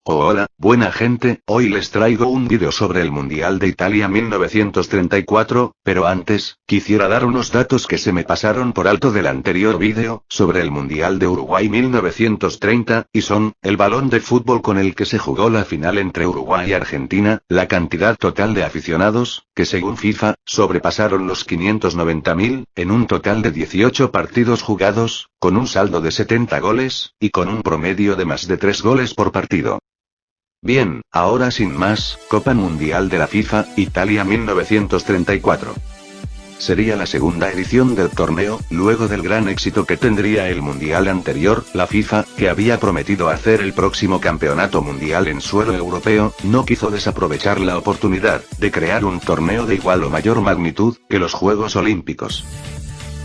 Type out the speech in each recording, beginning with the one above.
Hola, buena gente, hoy les traigo un vídeo sobre el Mundial de Italia 1934, pero antes, quisiera dar unos datos que se me pasaron por alto del anterior vídeo, sobre el Mundial de Uruguay 1930, y son, el balón de fútbol con el que se jugó la final entre Uruguay y Argentina, la cantidad total de aficionados, que según FIFA, sobrepasaron los 590.000, en un total de 18 partidos jugados, con un saldo de 70 goles, y con un promedio de más de 3 goles por partido. Bien, ahora sin más, Copa Mundial de la FIFA, Italia 1934. Sería la segunda edición del torneo, luego del gran éxito que tendría el Mundial anterior. La FIFA, que había prometido hacer el próximo campeonato mundial en suelo europeo, no quiso desaprovechar la oportunidad de crear un torneo de igual o mayor magnitud que los Juegos Olímpicos.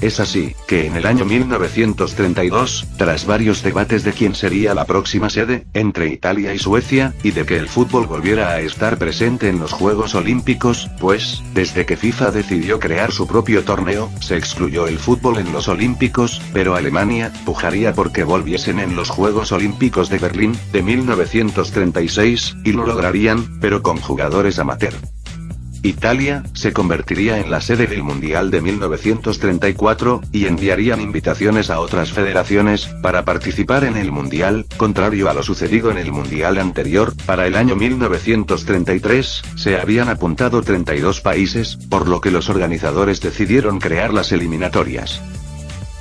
Es así, que en el año 1932, tras varios debates de quién sería la próxima sede, entre Italia y Suecia, y de que el fútbol volviera a estar presente en los Juegos Olímpicos, pues, desde que FIFA decidió crear su propio torneo, se excluyó el fútbol en los Olímpicos, pero Alemania pujaría porque volviesen en los Juegos Olímpicos de Berlín, de 1936, y lo lograrían, pero con jugadores amateur. Italia se convertiría en la sede del Mundial de 1934, y enviarían invitaciones a otras federaciones para participar en el Mundial. Contrario a lo sucedido en el Mundial anterior, para el año 1933, se habían apuntado 32 países, por lo que los organizadores decidieron crear las eliminatorias.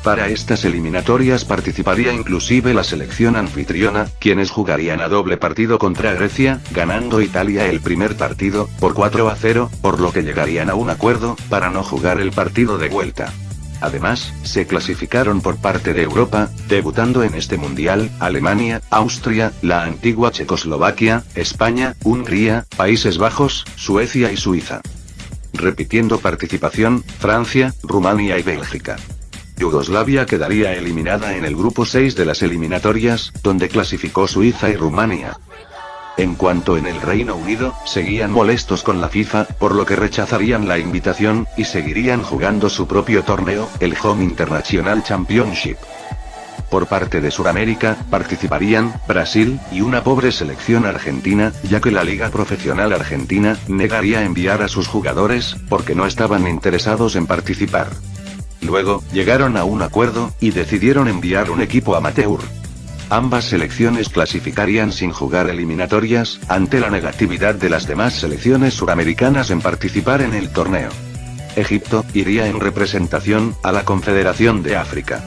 Para estas eliminatorias participaría inclusive la selección anfitriona, quienes jugarían a doble partido contra Grecia, ganando Italia el primer partido, por 4-0, por lo que llegarían a un acuerdo, para no jugar el partido de vuelta. Además, se clasificaron por parte de Europa, debutando en este mundial, Alemania, Austria, la antigua Checoslovaquia, España, Hungría, Países Bajos, Suecia y Suiza. Repitiendo participación, Francia, Rumania y Bélgica. Yugoslavia quedaría eliminada en el grupo 6 de las eliminatorias, donde clasificó Suiza y Rumania. En cuanto en el Reino Unido, seguían molestos con la FIFA, por lo que rechazarían la invitación, y seguirían jugando su propio torneo, el Home International Championship. Por parte de Sudamérica, participarían Brasil, y una pobre selección argentina, ya que la Liga Profesional Argentina negaría enviar a sus jugadores, porque no estaban interesados en participar. Luego, llegaron a un acuerdo, y decidieron enviar un equipo amateur. Ambas selecciones clasificarían sin jugar eliminatorias, ante la negatividad de las demás selecciones suramericanas en participar en el torneo. Egipto iría en representación a la Confederación de África.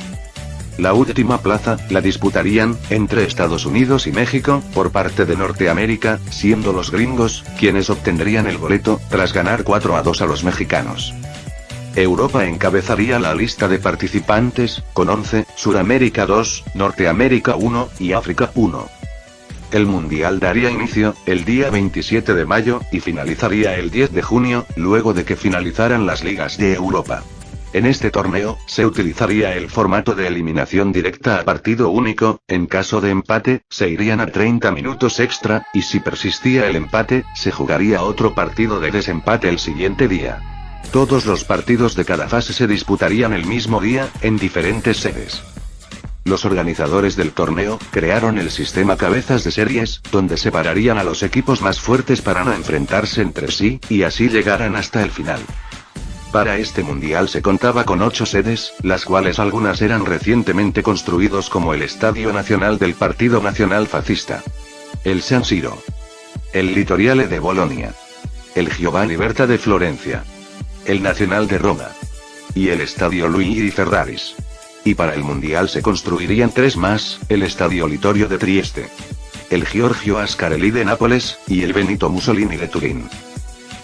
La última plaza la disputarían entre Estados Unidos y México, por parte de Norteamérica, siendo los gringos quienes obtendrían el boleto, tras ganar 4-2 a los mexicanos. Europa encabezaría la lista de participantes, con 11, Sudamérica 2, Norteamérica 1, y África 1. El Mundial daría inicio, el día 27 de mayo, y finalizaría el 10 de junio, luego de que finalizaran las ligas de Europa. En este torneo, se utilizaría el formato de eliminación directa a partido único. En caso de empate, se irían a 30 minutos extra, y si persistía el empate, se jugaría otro partido de desempate el siguiente día. Todos los partidos de cada fase se disputarían el mismo día, en diferentes sedes. Los organizadores del torneo crearon el sistema cabezas de series, donde separarían a los equipos más fuertes para no enfrentarse entre sí, y así llegaran hasta el final. Para este mundial se contaba con 8 sedes, las cuales algunas eran recientemente construidos, como el Estadio Nacional del Partido Nacional Fascista, el San Siro, el Litoriale de Bolonia, el Giovanni Berta de Florencia, el Nacional de Roma y el Estadio Luigi Ferraris. Y para el Mundial se construirían 3 más, el Estadio Littorio de Trieste, el Giorgio Ascarelli de Nápoles, y el Benito Mussolini de Turín.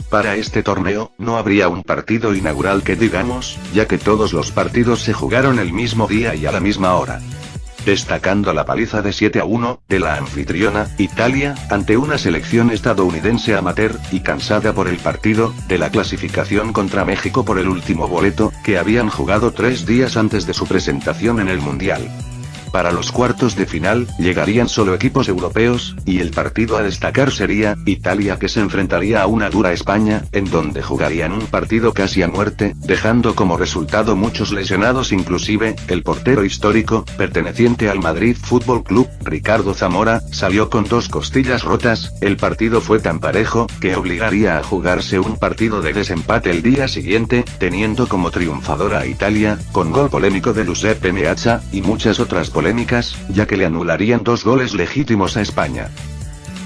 Para este torneo, no habría un partido inaugural que digamos, ya que todos los partidos se jugaron el mismo día y a la misma hora. Destacando la paliza de 7-1, de la anfitriona, Italia, ante una selección estadounidense amateur, y cansada por el partido de la clasificación contra México por el último boleto, que habían jugado 3 días antes de su presentación en el Mundial. Para los cuartos de final, llegarían solo equipos europeos, y el partido a destacar sería, Italia que se enfrentaría a una dura España, en donde jugarían un partido casi a muerte, dejando como resultado muchos lesionados, inclusive, el portero histórico, perteneciente al Madrid Fútbol Club, Ricardo Zamora, salió con 2 costillas rotas. El partido fue tan parejo, que obligaría a jugarse un partido de desempate el día siguiente, teniendo como triunfadora a Italia, con gol polémico de Giuseppe Meazza, y muchas otras polémicas, ya que le anularían 2 goles legítimos a España.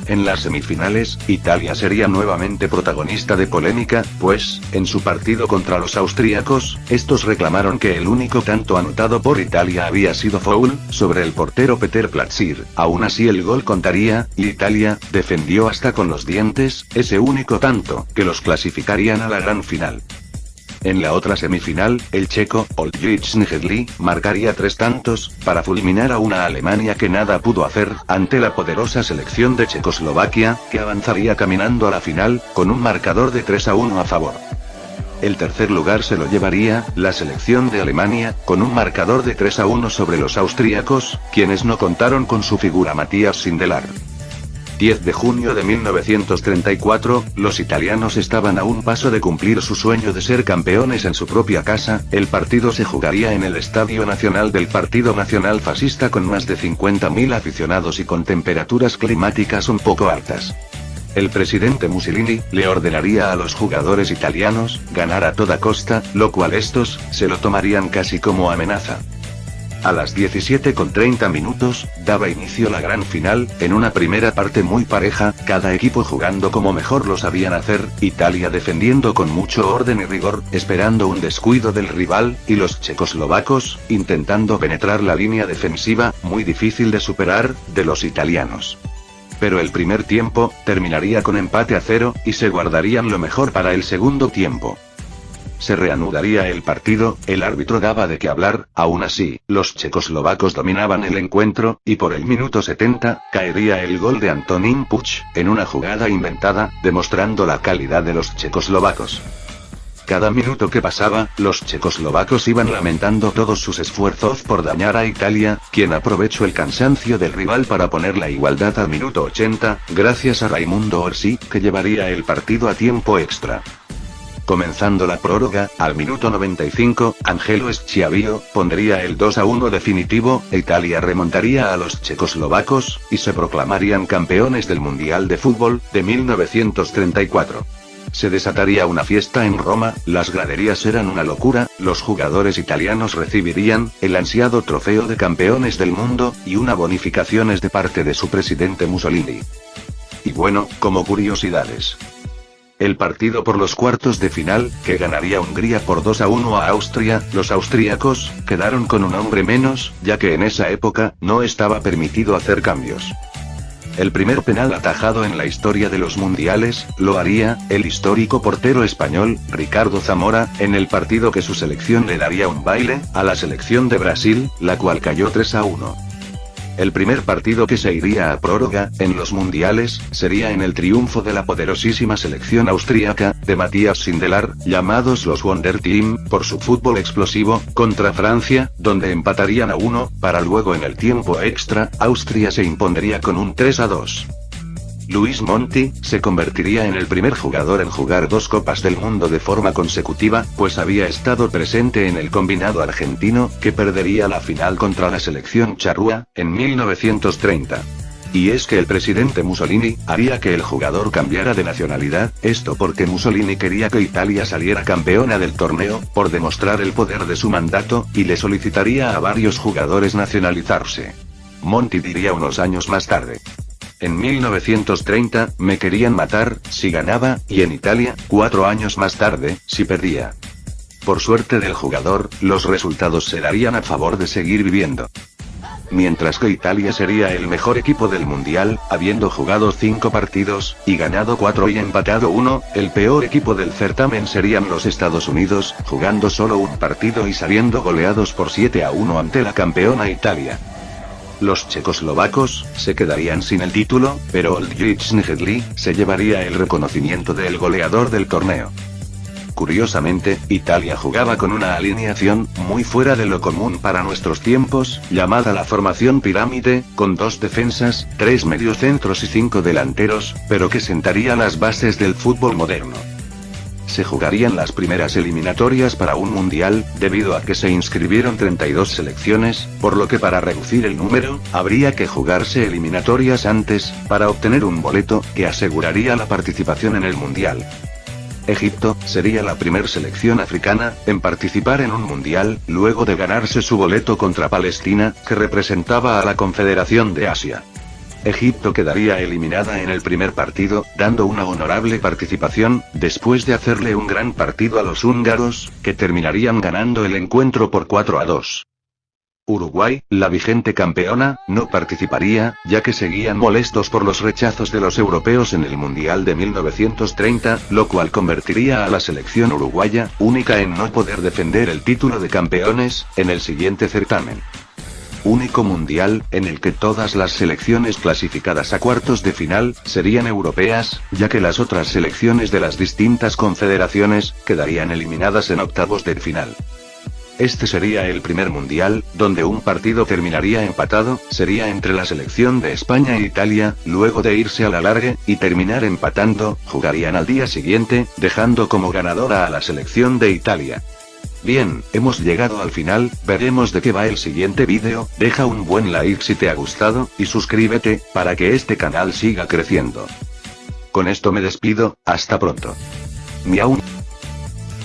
En las semifinales, Italia sería nuevamente protagonista de polémica, pues, en su partido contra los austríacos, estos reclamaron que el único tanto anotado por Italia había sido foul, sobre el portero Peter Platsir. Aún así el gol contaría, y Italia defendió hasta con los dientes ese único tanto, que los clasificarían a la gran final. En la otra semifinal, el checo, Oldřich Njedlí, marcaría 3 tantos, para fulminar a una Alemania que nada pudo hacer, ante la poderosa selección de Checoslovaquia, que avanzaría caminando a la final, con un marcador de 3-1 a favor. El tercer lugar se lo llevaría, la selección de Alemania, con un marcador de 3-1 sobre los austríacos, quienes no contaron con su figura Matías Sindelar. 10 de junio de 1934, los italianos estaban a un paso de cumplir su sueño de ser campeones en su propia casa. El partido se jugaría en el Estadio Nacional del Partido Nacional Fascista con más de 50.000 aficionados y con temperaturas climáticas un poco altas. El presidente Mussolini le ordenaría a los jugadores italianos ganar a toda costa, lo cual estos se lo tomarían casi como amenaza. A las 17:30 daba inicio la gran final, en una primera parte muy pareja, cada equipo jugando como mejor lo sabían hacer, Italia defendiendo con mucho orden y rigor, esperando un descuido del rival, y los checoslovacos, intentando penetrar la línea defensiva, muy difícil de superar, de los italianos. Pero el primer tiempo, terminaría con empate a 0, y se guardarían lo mejor para el segundo tiempo. Se reanudaría el partido, el árbitro daba de qué hablar, aún así, los checoslovacos dominaban el encuentro, y por el minuto 70, caería el gol de Antonín Puch, en una jugada inventada, demostrando la calidad de los checoslovacos. Cada minuto que pasaba, los checoslovacos iban lamentando todos sus esfuerzos por dañar a Italia, quien aprovechó el cansancio del rival para poner la igualdad al minuto 80, gracias a Raimundo Orsi, que llevaría el partido a tiempo extra. Comenzando la prórroga, al minuto 95, Angelo Schiavio pondría el 2-1 definitivo, Italia remontaría a los checoslovacos, y se proclamarían campeones del Mundial de Fútbol, de 1934. Se desataría una fiesta en Roma, las graderías eran una locura, los jugadores italianos recibirían el ansiado trofeo de campeones del mundo, y una bonificaciones de parte de su presidente Mussolini. Y bueno, como curiosidades. El partido por los cuartos de final, que ganaría Hungría por 2-1 a Austria, los austríacos quedaron con un hombre menos, ya que en esa época no estaba permitido hacer cambios. El primer penal atajado en la historia de los mundiales, lo haría el histórico portero español, Ricardo Zamora, en el partido que su selección le daría un baile a la selección de Brasil, la cual cayó 3-1. El primer partido que se iría a prórroga, en los mundiales, sería en el triunfo de la poderosísima selección austríaca, de Matías Sindelar, llamados los Wonder Team, por su fútbol explosivo, contra Francia, donde empatarían a 1, para luego en el tiempo extra, Austria se impondría con un 3-2. Luis Monti se convertiría en el primer jugador en jugar 2 Copas del Mundo de forma consecutiva, pues había estado presente en el combinado argentino, que perdería la final contra la selección charrúa, en 1930. Y es que el presidente Mussolini haría que el jugador cambiara de nacionalidad, esto porque Mussolini quería que Italia saliera campeona del torneo, por demostrar el poder de su mandato, y le solicitaría a varios jugadores nacionalizarse. Monti diría unos años más tarde: en 1930, me querían matar, si ganaba, y en Italia, 4 años más tarde, si perdía. Por suerte del jugador, los resultados se darían a favor de seguir viviendo. Mientras que Italia sería el mejor equipo del mundial, habiendo jugado 5 partidos, y ganado 4 y empatado 1, el peor equipo del certamen serían los Estados Unidos, jugando solo un partido y saliendo goleados por 7-1 ante la campeona Italia. Los checoslovacos se quedarían sin el título, pero Oldřich Njedlí se llevaría el reconocimiento del goleador del torneo. Curiosamente, Italia jugaba con una alineación muy fuera de lo común para nuestros tiempos, llamada la formación pirámide, con 2 defensas, 3 mediocentros y 5 delanteros, pero que sentaría las bases del fútbol moderno. Se jugarían las primeras eliminatorias para un mundial, debido a que se inscribieron 32 selecciones, por lo que para reducir el número, habría que jugarse eliminatorias antes, para obtener un boleto, que aseguraría la participación en el mundial. Egipto sería la primer selección africana en participar en un mundial, luego de ganarse su boleto contra Palestina, que representaba a la Confederación de Asia. Egipto quedaría eliminada en el primer partido, dando una honorable participación, después de hacerle un gran partido a los húngaros, que terminarían ganando el encuentro por 4-2. Uruguay, la vigente campeona, no participaría, ya que seguían molestos por los rechazos de los europeos en el Mundial de 1930, lo cual convertiría a la selección uruguaya, única en no poder defender el título de campeones, en el siguiente certamen. Único mundial, en el que todas las selecciones clasificadas a cuartos de final, serían europeas, ya que las otras selecciones de las distintas confederaciones, quedarían eliminadas en octavos de final. Este sería el primer mundial, donde un partido terminaría empatado, sería entre la selección de España e Italia, luego de irse a la largue, y terminar empatando, jugarían al día siguiente, dejando como ganadora a la selección de Italia. Bien, hemos llegado al final, veremos de qué va el siguiente vídeo, deja un buen like si te ha gustado, y suscríbete, para que este canal siga creciendo. Con esto me despido, hasta pronto. Miau.